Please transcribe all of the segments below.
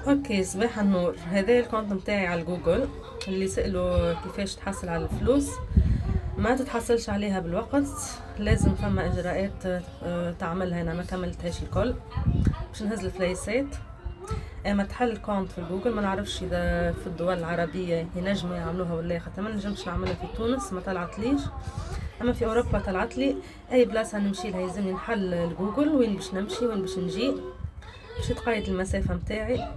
اوكي، صباح النور. هذا الكونت متاعي على جوجل. اللي سألوا كيفاش تحصل على الفلوس، ما تتحصلش عليها بالوقت، لازم فما اجراءات تعملها. انا ما كملتهاش الكل باش نهز الفليسات. اما تحل كونت في جوجل، ما نعرفش اذا في الدول العربيه ينجموا يعملوها ولا خاطر ما نجمش نعملها في تونس، ما طلعتليش. اما في اوروبا طلعت لي. اي بلاصه نمشي لها يلزمني نحل الجوجل وين باش نمشي وين باش نجي، باش تقيد المسافه متاعي.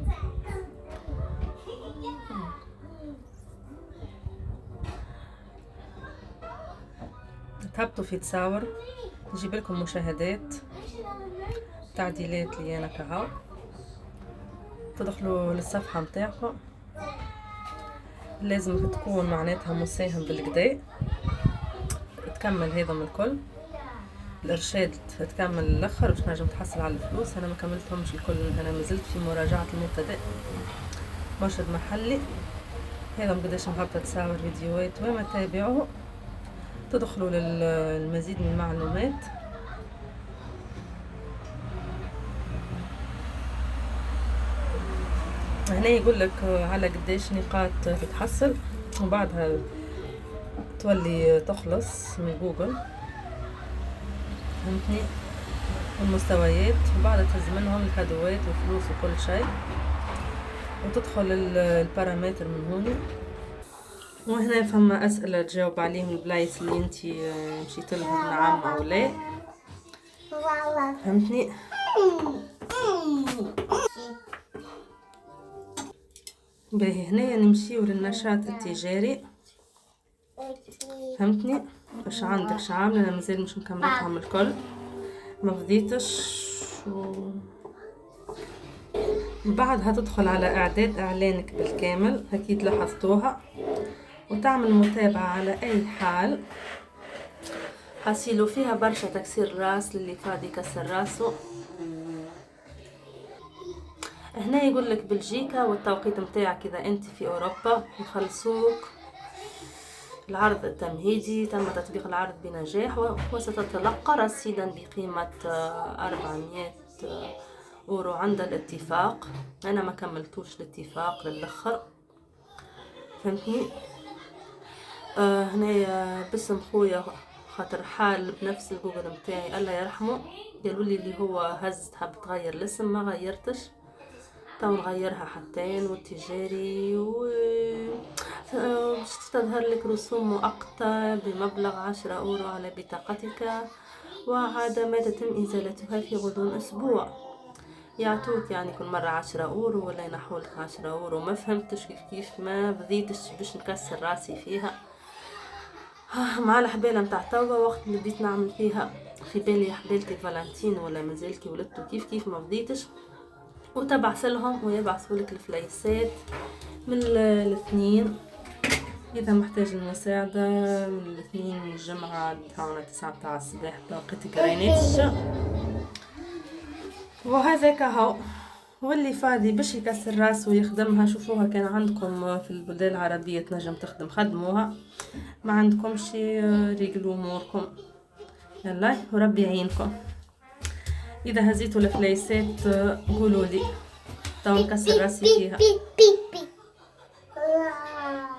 تهبطوا في تصاور، يجيب لكم مشاهدات، تعديلات لي انا كهو. تدخلوا للصفحة متاعكم، لازم تكون معناتها مساهم بالكدا، تكمل هذا من الكل الارشاد، تكمل الاخر باش نجم تحصل على الفلوس. انا ما كملتهمش الكل، انا مازلت في مراجعة المبتدئ. مرشد محلي، هذا مقداش مهبطة تصاور فيديوهات وما تابعوه. تدخلوا للمزيد من المعلومات. هنا يقول لك على قديش نقاط تتحصل، وبعدها تولي تخلص من جوجل، فهمتني، والمستويات، وبعدها تهز منهم الكادوات والفلوس وكل شيء، وتدخل البارامتر من هون. وهنا فما أسئلة تجاوب عليهم البلايص اللي انتي مشيت لهم، نعم أو لا، فهمتني. باهي، هنا نمشيو للنشاط التجاري، فهمتني. اش عندك اش عامله؟ انا مازال مش مكملتهم الكل، ما بديتش. بعدها تدخل على اعداد اعلانك بالكامل، اكيد لاحظتوها، وتعمل متابعة على اي حال. حصيلو فيها برشا تكسير راس للي فاضي يكسر راسه. هنا يقول لك بلجيكا والتوقيت متاعك اذا انت في اوروبا، يخلصوك العرض التمهيدي. تم تطبيق العرض بنجاح، وستتلقى رصيدا بقيمة 400 أورو عند الاتفاق. أنا ما كملتوش الاتفاق للآخر، فهمتني. هنا باسم خويا، خاطر حال بنفس الجوجل متاعي الله يرحمه، قالوا لي اللي هو هز تحب تغير الاسم، ما غيرتش. تو نغيرها حتى والتجاري باش تظهر لك رسوم مؤقتة بمبلغ 10 أورو على بطاقتك، وعادة ما تتم إزالتها في غضون أسبوع. يعطوك يعني كل مرة 10 أورو ولا ينحولك 10 أورو. ما فهمتش كيف ما بديتش باش نكسر راسي فيها. مع الحبالة متاع توا، وقت اللي بديت نعمل فيها في بالي حبالتي فالنتين ولا مازالكي ولدتو، كيف ما بديتش. وتبعثلهم ويبعثولك الفليسات من الاثنين إذا محتاج المساعدة، من الاثنين من الجمعة تاعنا 9 تاع الصباح بتوقيت غرينتش. وهذاك هو. واللي فاضي باش يكسر راسه ويخدمها، شوفوها كان عندكم في البلدان العربية تنجم تخدم خدموها، ما عندكمش ريقلوا اموركم. يلا وربي يعينكم. اذا هزيتوا الفليسات قولوا لي، تو نكسر راسي فيها.